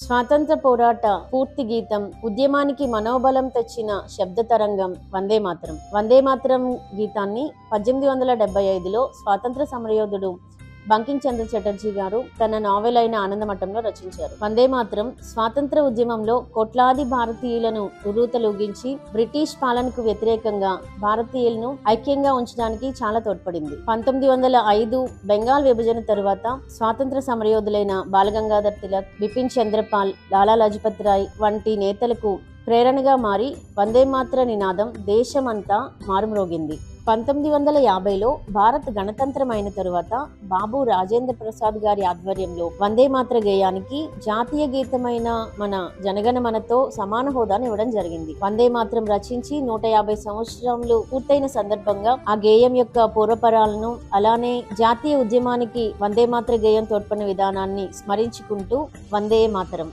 స్వాతంత్ర పోరాట పూర్తి గీతం, ఉద్యమానికి మనోబలం తెచ్చిన శబ్ద తరంగం వందే మాతరం. వందే మాతరం గీతాన్ని 1875లో స్వాతంత్ర సమరయోధుడు బంకిం చంద్ర చటర్జీ గారు తన నావెల్ అయిన ఆనందమఠంలో రచించారు. వందే మాతరం స్వాతంత్ర ఉద్యమంలో కోట్లాది భారతీయులను ఉర్రూతలూగించి బ్రిటిష్ పాలనకు వ్యతిరేకంగా భారతీయులను ఐక్యంగా ఉంచడానికి చాలా తోడ్పడింది. 1905 బెంగాల్ విభజన తరువాత స్వాతంత్ర సమరయోధులైన బాలగంగాధర్ తిలక్, బిపిన్ చంద్రపాల్, లాలా లజపత్ రాయ్ వంటి నేతలకు ప్రేరణగా మారి వందే మాతర నినాదం దేశమంతా మారుమ్రోగింది. 1950లో భారత్ గణతంత్రం అయిన తరువాత బాబు రాజేంద్ర ప్రసాద్ గారి ఆధ్వర్యంలో వందే మాతర గేయానికి జాతీయ గీతమైన మన జనగణమనతో సమాన హోదాను ఇవ్వడం జరిగింది. వందే మాతరం రచించి 150 సంవత్సరములు పూర్తయిన సందర్భంగా ఆ గేయం యొక్క పూర్వపరాలను, అలానే జాతీయ ఉద్యమానికి వందే మాతర గేయం తోడ్పడిన విధానాన్ని స్మరించుకుంటూ వందే మాతరం.